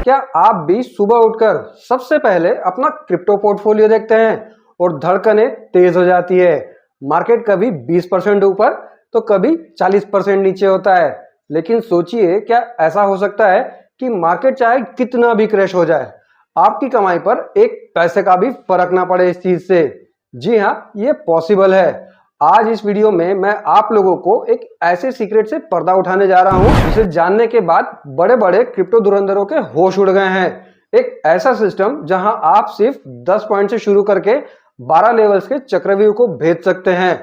क्या आप भी सुबह उठकर सबसे पहले अपना क्रिप्टो पोर्टफोलियो देखते हैं और धड़कनें तेज हो जाती है। मार्केट कभी 20% ऊपर तो कभी 40% नीचे होता है, लेकिन सोचिए क्या ऐसा हो सकता है कि मार्केट चाहे कितना भी क्रैश हो जाए, आपकी कमाई पर एक पैसे का भी फर्क ना पड़े इस चीज से। जी हाँ, ये पॉसिबल है। आज इस वीडियो में मैं आप लोगों को एक ऐसे सीक्रेट से पर्दा उठाने जा रहा हूं जिसे जानने के बाद बड़े बड़े क्रिप्टो धुरंधरों के होश उड़ गए हैं। एक ऐसा सिस्टम जहां आप सिर्फ 10 पॉइंट से शुरू करके 12 लेवल्स के चक्रव्यूह को भेज सकते हैं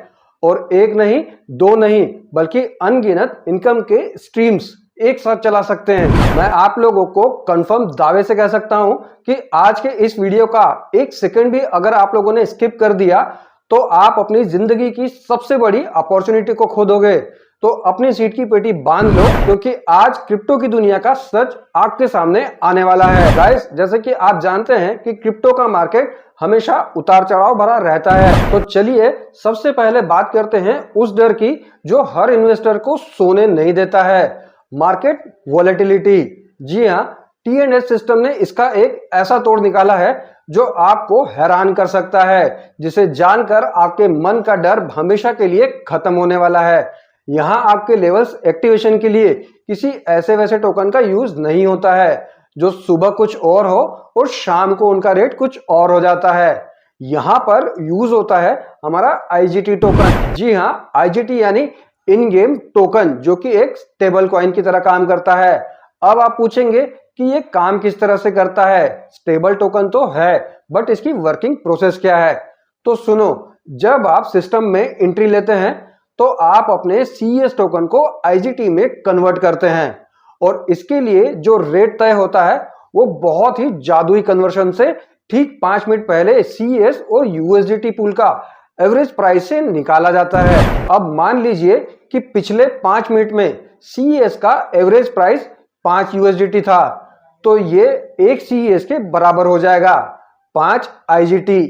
और एक नहीं, दो नहीं, बल्कि अनगिनत इनकम के स्ट्रीम्स एक साथ चला सकते हैं। मैं आप लोगों को कंफर्म दावे से कह सकता हूं कि आज के इस वीडियो का एक सेकंड भी अगर आप लोगों ने स्किप कर दिया तो आप अपनी जिंदगी की सबसे बड़ी अपॉर्चुनिटी को खो दोगे। तो अपनी सीट की पेटी बांध लो, क्योंकि आज क्रिप्टो की दुनिया का सच आपके सामने आने वाला है। गाइस, जैसे कि आप जानते हैं कि क्रिप्टो का मार्केट हमेशा उतार चढ़ाव भरा रहता है, तो चलिए सबसे पहले बात करते हैं उस डर की जो हर इन्वेस्टर को सोने नहीं देता है, मार्केट वॉलेटिलिटी। जी हाँ, टी&एस सिस्टम ने इसका एक ऐसा तोड़ निकाला है जो आपको हैरान कर सकता है, जिसे जानकर आपके मन का डर हमेशा के लिए खत्म होने वाला है। यहाँ आपके लेवल्स एक्टिवेशन के लिए किसी ऐसे वैसे टोकन का यूज नहीं होता है जो सुबह कुछ और हो और शाम को उनका रेट कुछ और हो जाता है। यहाँ पर यूज होता है हमारा IGT टोकन। जी हाँ, IGT यानी इन गेम टोकन, जो कि एक स्टेबल कॉइन की तरह काम करता है। अब आप पूछेंगे कि ये काम किस तरह से करता है। स्टेबल टोकन तो है, बट इसकी वर्किंग प्रोसेस क्या है? तो सुनो, जब आप सिस्टम में एंट्री लेते हैं तो आप अपने CES टोकन को IGT में कन्वर्ट करते हैं और इसके लिए जो रेट तय होता है वो बहुत ही जादुई कन्वर्शन से ठीक 5 मिनट पहले CES और USDT पूल का एवरेज प्राइस से निकाला जाता है। अब मान लीजिए कि पिछले 5 मिनट में CES का एवरेज प्राइस 5 USDT था, तो ये एक CES के बराबर हो जाएगा 5 IGT।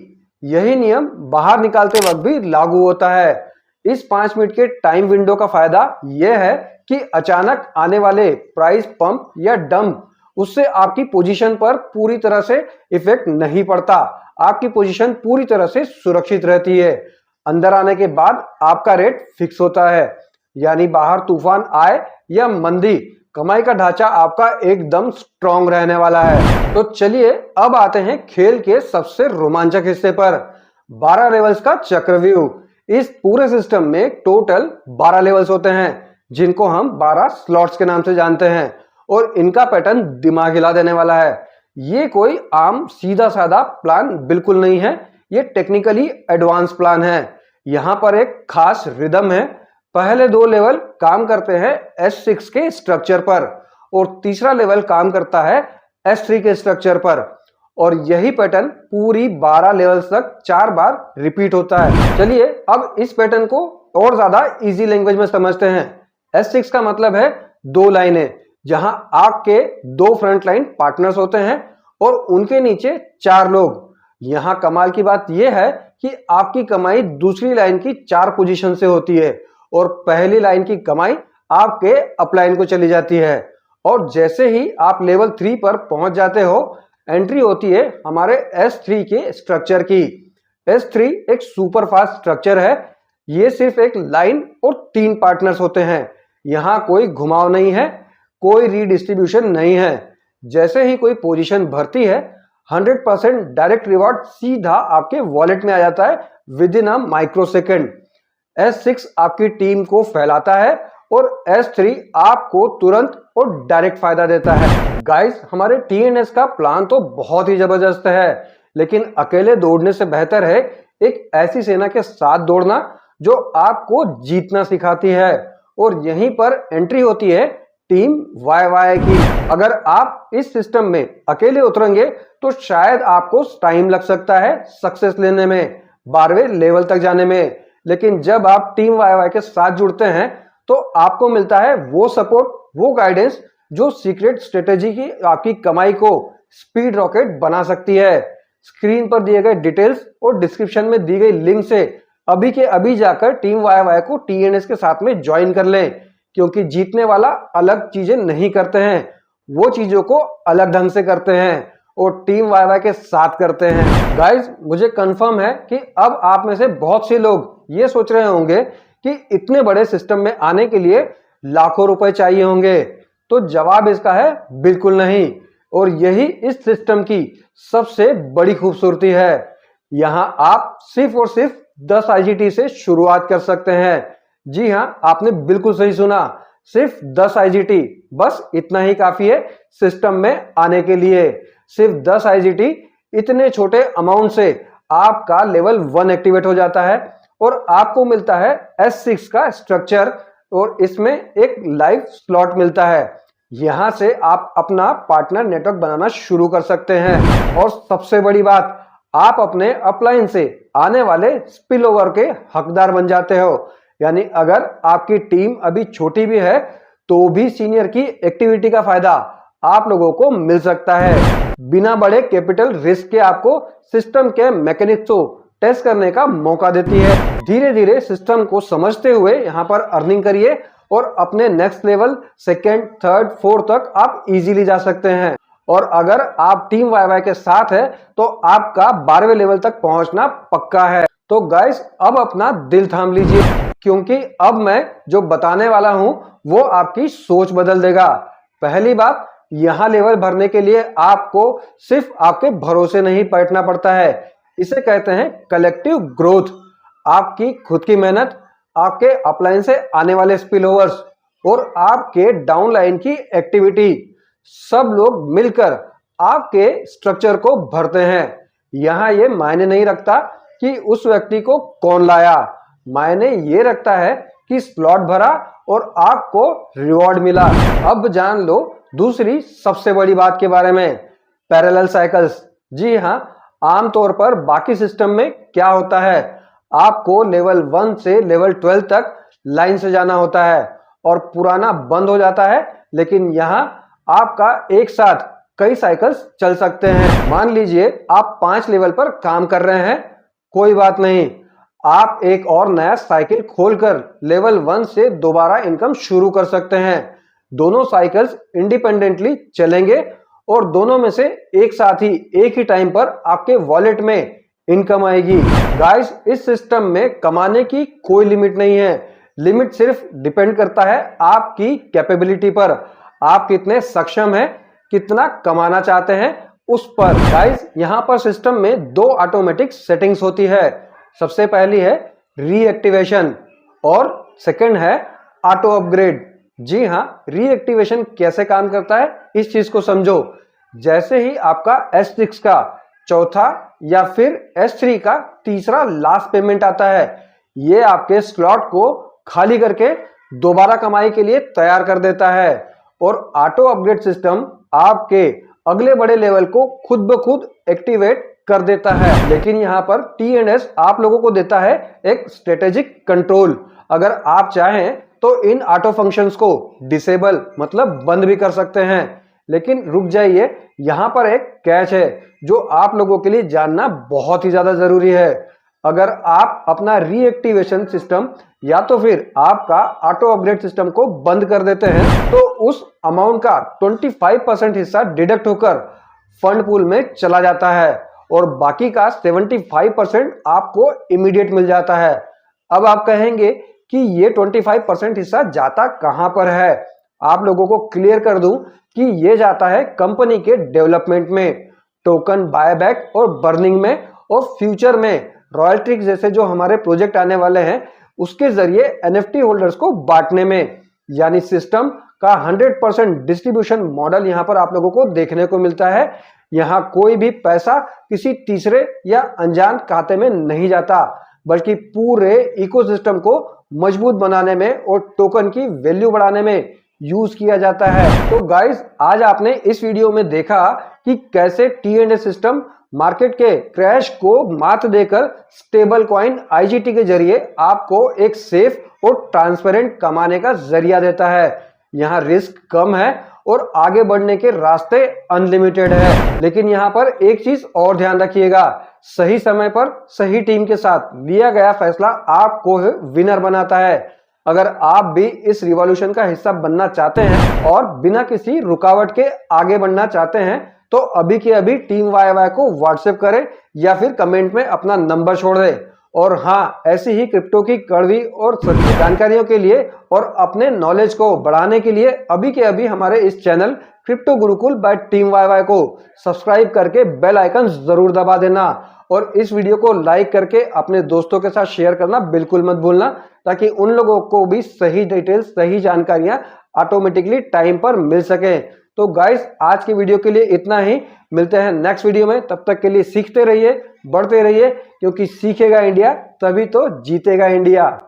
यही नियम बाहर निकालते वक्त भी लागू होता है। इस 5 मिनट के टाइम विंडो का फायदा यह है कि अचानक आने वाले प्राइस पंप या डंप उससे आपकी पोजीशन पर पूरी तरह से इफेक्ट नहीं पड़ता। आपकी पोजीशन पूरी तरह से सुरक्षित रहती है। अंदर आने के बाद आपका रेट फिक्स होता है, यानी बाहर तूफान आए या मंदी, कमाई का ढांचा आपका एकदम स्ट्रॉन्ग रहने वाला है। तो चलिए अब आते हैं खेल के सबसे रोमांचक हिस्से पर, 12 लेवल्स का चक्रव्यूह। इस पूरे सिस्टम में टोटल 12 लेवल्स होते हैं, जिनको हम 12 स्लॉट्स के नाम से जानते हैं, और इनका पैटर्न दिमाग हिला देने वाला है। ये कोई आम सीधा साधा प्लान बिल्कुल नहीं है, ये टेक्निकली एडवांस प्लान है। यहाँ पर एक खास रिदम है। पहले 2 लेवल काम करते हैं S6 के स्ट्रक्चर पर और तीसरा लेवल काम करता है S3 के स्ट्रक्चर पर, और यही पैटर्न पूरी 12 लेवल्स तक 4 बार रिपीट होता है। चलिए अब इस पैटर्न को और ज्यादा इजी लैंग्वेज में समझते हैं। S6 का मतलब है 2 लाइनें, जहां आपके 2 फ्रंट लाइन पार्टनर्स होते हैं और उनके नीचे 4 लोग। यहां कमाल की बात यह है कि आपकी कमाई दूसरी लाइन की 4 पोजीशन से होती है और पहली लाइन की कमाई आपके अपलाइन को चली जाती है। और जैसे ही आप लेवल 3 पर पहुंच जाते हो, एंट्री होती है हमारे S3 के स्ट्रक्चर की। S3 एक सुपर फास्ट स्ट्रक्चर है। ये सिर्फ एक लाइन और 3 पार्टनर्स होते हैं। यहां कोई घुमाव नहीं है, कोई रीडिस्ट्रीब्यूशन नहीं है। जैसे ही कोई पोजीशन भरती है, 100% डायरेक्ट रिवॉर्ड सीधा आपके वॉलेट में आ जाता है with in a micro second. S6 आपकी टीम को फैलाता है और S3 आपको तुरंत और डायरेक्ट फायदा देता है। गाइस, हमारे टी&एस का प्लान तो बहुत ही जबरदस्त है, लेकिन अकेले दौड़ने से बेहतर है एक ऐसी सेना के साथ दौड़ना जो आपको जीतना सिखाती है। और यहीं पर एंट्री होती है टीम YY की। अगर आप इस सिस्टम में अकेले उतरेंगे तो शायद आपको टाइम लग सकता है सक्सेस लेने में, 12वें लेवल तक जाने में, लेकिन जब आप टीम YY के साथ जुड़ते हैं तो आपको मिलता है वो सपोर्ट, वो गाइडेंस जो सीक्रेट स्ट्रेटेजी की आपकी कमाई को स्पीड रॉकेट बना सकती है। स्क्रीन पर दिए गए डिटेल्स और डिस्क्रिप्शन में दी गई लिंक से अभी के अभी जाकर टीम YY को टी&एस के साथ में ज्वाइन कर लें, क्योंकि जीतने वाला अलग चीजें नहीं करते हैं, वो चीजों को अलग ढंग से करते हैं और टीम वाई वाई के साथ करते हैं। गाइज मुझे कंफर्म है कि अब आप में से बहुत से लोग ये सोच रहे होंगे कि इतने बड़े सिस्टम में आने के लिए लाखों रुपए चाहिए होंगे। तो जवाब इसका है बिल्कुल नहीं। और यही इस सिस्टम की सबसे बड़ी खूबसूरती है। यहां आप सिर्फ और सिर्फ 10 IGT से शुरुआत कर सकते हैं। जी हां, आपने बिल्कुल सही सुना, सिर्फ 10 IGT, बस इतना ही काफी है सिस्टम में आने के लिए। सिर्फ 10 IGT, इतने छोटे अमाउंट से आपका लेवल 1 एक्टिवेट हो जाता है और आपको मिलता है S6 का स्ट्रक्चर और इसमें एक लाइव स्लॉट मिलता है। यहां से आप अपना पार्टनर नेटवर्क बनाना शुरू कर सकते हैं। और सबसे बड़ी बात, आप अपने अपलाइन से आने वाले स्पिल ओवर के हकदार बन जाते हो। यानी अगर आपकी टीम अभी छोटी भी है तो भी सीनियर की एक्टिविटी का फायदा आप लोगों को मिल सकता है। बिना बड़े कैपिटल रिस्क के आपको सिस्टम के मैकेनिक्स को टेस्ट करने का मौका देती है। धीरे धीरे सिस्टम को समझते हुए यहाँ पर अर्निंग करिए और अपने next level 2nd, 3rd, 4th तक आप इजीली जा सकते हैं। और अगर आप टीम वाई वाई के साथ है तो आपका 12वें लेवल तक पहुंचना पक्का है। तो गाइस अब अपना दिल थाम लीजिए, क्योंकि अब मैं जो बताने वाला हूं वो आपकी सोच बदल देगा। पहली बात, यहां लेवल भरने के लिए आपको सिर्फ आपके भरोसे नहीं बैठना पड़ता है। इसे कहते हैं कलेक्टिव ग्रोथ। आपकी खुद की मेहनत, आपके अपलाइन से आने वाले स्पिल ओवर्स और आपके डाउनलाइन की एक्टिविटी, सब लोग मिलकर आपके स्ट्रक्चर को भरते हैं। यहां ये मायने नहीं रखता कि उस व्यक्ति को कौन लाया, मायने ये रखता है कि स्लॉट भरा और आपको रिवॉर्ड मिला। अब जान लो दूसरी सबसे बड़ी बात के बारे में, पैरेलल साइकिल्स। जी हां, आमतौर पर बाकी सिस्टम में क्या होता है, आपको लेवल 1 से लेवल 12 तक लाइन से जाना होता है और पुराना बंद हो जाता है। लेकिन यहां आपका एक साथ कई साइकिल्स चल सकते हैं। मान लीजिए आप 5 लेवल पर काम कर रहे हैं, कोई बात नहीं, आप एक और नया साइकिल खोलकर लेवल 1 से दोबारा इनकम शुरू कर सकते हैं। दोनों साइकिल्स इंडिपेंडेंटली चलेंगे और दोनों में से एक साथ ही एक ही टाइम पर आपके वॉलेट में इनकम आएगी। गाइस इस सिस्टम में कमाने की कोई लिमिट नहीं है। लिमिट सिर्फ डिपेंड करता है आपकी कैपेबिलिटी पर, आप कितने सक्षम हैं, कितना कमाना चाहते हैं उस पर। गाइस यहाँ पर सिस्टम में 2 ऑटोमेटिक सेटिंग्स होती है। सबसे पहली है रीएक्टिवेशन और सेकंड है ऑटो अपग्रेड। जी हाँ, रीएक्टिवेशन कैसे काम करता है इस चीज को समझो। जैसे ही आपका S6 का चौथा या फिर S3 का तीसरा लास्ट पेमेंट आता है, ये आपके स्लॉट को खाली करके दोबारा कमाई के लिए तैयार कर देता है और ऑटो अपग्रेड सिस्टम आपके अगले बड़े लेवल को खुद ब खुद एक्टिवेट कर देता है। लेकिन यहाँ पर T&S आप लोगों को देता है एक स्ट्रेटेजिक कंट्रोल। अगर आप चाहें तो इन ऑटो फंक्शंस को डिसेबल मतलब बंद भी कर सकते हैं। लेकिन रुक जाइए, यहाँ पर एक कैच है जो आप लोगों के लिए जानना बहुत ही ज्यादा जरूरी है। अगर आप अपना रीएक्टिवेशन सिस्टम या तो फिर आपका ऑटो अपग्रेड सिस्टम को बंद कर देते हैं तो उस अमाउंट का 25% हिस्सा डिडक्ट होकर फंड पूल में चला जाता है और बाकी का 75% आपको इमीडिएट मिल जाता है। अब आप कहेंगे कि ये 25% हिस्सा जाता कहां पर है। आप लोगों को क्लियर कर दूं कि ये जाता है कंपनी के डेवलपमेंट में, टोकन बायबैक और बर्निंग में, और फ्यूचर में रॉयल्टी जैसे जो हमारे प्रोजेक्ट आने वाले हैं उसके जरिए NFT होल्डर्स को बांटने में। यानी सिस्टम का 100% डिस्ट्रीब्यूशन मॉडल यहां पर आप लोगों को देखने को मिलता है। यहां कोई भी पैसा किसी तीसरे या अनजान खाते में नहीं जाता, बल्कि पूरे इकोसिस्टम को मजबूत बनाने में और टोकन की वैल्यू बढ़ाने में यूज किया जाता है। तो गाइस आज आपने इस वीडियो में देखा कि कैसे T&S सिस्टम मार्केट के क्रैश को मात देकर स्टेबल कॉइन IGT के जरिए आपको एक सेफ और ट्रांसपेरेंट कमाने का जरिया देता है। यहाँ रिस्क कम है और आगे बढ़ने के रास्ते अनलिमिटेड है। लेकिन यहाँ पर एक चीज और ध्यान रखिएगा, सही समय पर सही टीम के साथ लिया गया फैसला आपको विनर बनाता है। अगर आप भी इस रिवॉल्यूशन का हिस्सा बनना चाहते हैं और बिना किसी रुकावट के आगे बढ़ना चाहते हैं तो अभी के अभी टीम YY को व्हाट्सएप करें या फिर कमेंट में अपना नंबर छोड़ दें। और हाँ, ऐसी ही क्रिप्टो की कड़वी और सच्ची जानकारियों के लिए और अपने नॉलेज को बढ़ाने के लिए अभी के अभी हमारे इस channel crypto Gurukul bye team YY को सब्सक्राइब करके बेल आइकन जरूर दबा देना और इस वीडियो को लाइक करके अपने दोस्तों के साथ शेयर करना बिल्कुल मत भूलना, ताकि उन लोगों को भी सही डिटेल्स, सही जानकारियां ऑटोमेटिकली टाइम पर मिल सके। तो गाइस, आज की वीडियो के लिए इतना ही। मिलते हैं नेक्स्ट वीडियो में। तब तक के लिए सीखते रहिए, बढ़ते रहिए, क्योंकि सीखेगा इंडिया तभी तो जीतेगा इंडिया।